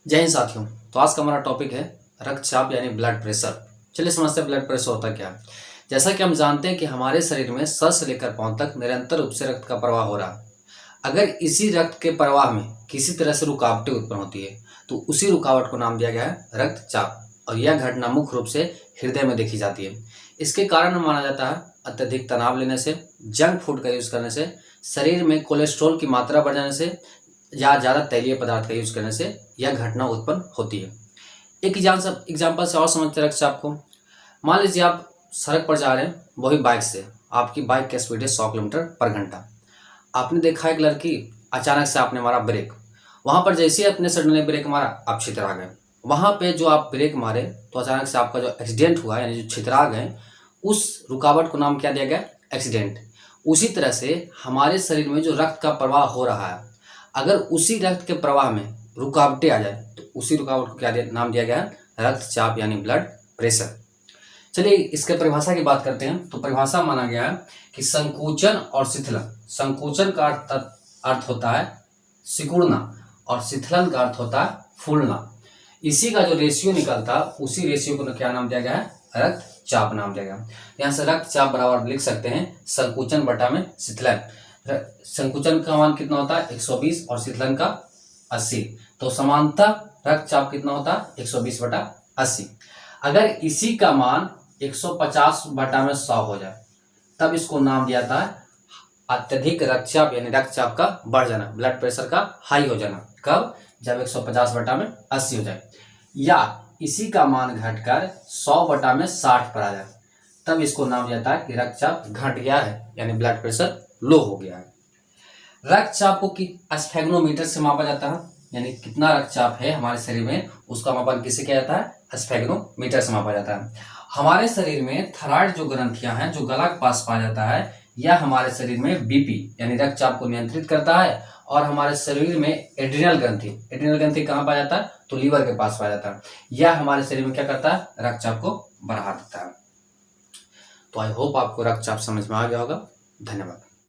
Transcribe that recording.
जय हिंद साथियों। तो आज का हमारा टॉपिक है रक्तचाप यानी ब्लड प्रेशर। चलिए समझते हैं ब्लड प्रेशर होता क्या है। जैसा कि हम जानते हैं कि हमारे शरीर में सर से लेकर पांव तक निरंतर रूप से रक्त का प्रवाह हो रहा है। अगर इसी रक्त के प्रवाह में किसी तरह से रुकावटें उत्पन्न होती है तो उसी रुकावट को नाम दिया गया है रक्तचाप, और यह घटना मुख्य रूप से हृदय में देखी जाती है। इसके कारण माना जाता है अत्यधिक तनाव लेने से, जंक फूड का यूज करने से, शरीर में कोलेस्ट्रॉल की मात्रा बढ़ जाने से या ज़्यादा तैलीय पदार्थ का यूज करने से यह घटना उत्पन्न होती है। एक एग्जाम्पल से और समझते हैं रक्तचाप को। मान लीजिए आप सड़क पर जा रहे हैं, वही बाइक से। आपकी बाइक की स्पीड है 100 किलोमीटर पर घंटा। आपने देखा एक लड़की, अचानक से आपने मारा ब्रेक। वहाँ पर जैसे ही अपने सडन ने ब्रेक मारा, आप छितरा गए। वहाँ पे जो आप ब्रेक मारे तो अचानक से आपका जो एक्सीडेंट हुआ, यानी जो छितरा गए, उस रुकावट को नाम क्या दिया गया? एक्सीडेंट। उसी तरह से हमारे शरीर में जो रक्त का प्रवाह हो रहा है, अगर उसी रक्त के प्रवाह में रुकावटें आ जाए तो उसी रुकावट को नाम दिया गया है? रक्तचाप यानी ब्लड प्रेशर। चलिए इसके परिभाषा की बात करते हैं। तो परिभाषा माना गया है कि संकुचन और शिथिलन। संकुचन का अर्थ होता है सिकुड़ना और शिथिलन का अर्थ होता है फूलना। इसी का जो रेशियो निकलता है, उसी रेशियो को क्या नाम दिया गया है? रक्तचाप नाम दिया गया। यहाँ से रक्तचाप बराबर लिख सकते हैं संकुचन बटा में शिथिलन। संकुचन का मान कितना होता है? 120 और शिथिलन का 80। तो समानता रक्तचाप कितना होता है? 120 बटा 80। अगर इसी का मान 150 बटा में 100 हो जाए तब इसको नाम दिया था अत्यधिक रक्तचाप यानी रक्तचाप का बढ़ जाना, ब्लड प्रेशर का हाई हो जाना। कब? जब 150 बटा में 80 हो जाए, या इसी का मान घटकर 100 बटा में 60 पर आ जाए, तब इसको नाम दिया था कि रक्तचाप घट गया है, यानी ब्लड प्रेशर लो हो गया है। रक्तचाप को स्फेग्नोमीटर से मापा जाता है, यानी कितना रक्तचाप है हमारे शरीर में, उसका मापन किससे किया जाता है? स्फेग्नोमीटर से मापा जाता है। हमारे शरीर में थायराइड जो ग्रंथियां हैं, जो गला के पास पाया जाता है, यह हमारे शरीर में बीपी यानी रक्तचाप को नियंत्रित करता है। और हमारे शरीर में एड्रिनल ग्रंथि कहाँ पाया जाता है? तो लीवर के पास पाया जाता है। यह हमारे शरीर में क्या करता है? रक्तचाप को बढ़ा देता है। तो आई होप आपको रक्तचाप समझ में आ गया होगा। धन्यवाद।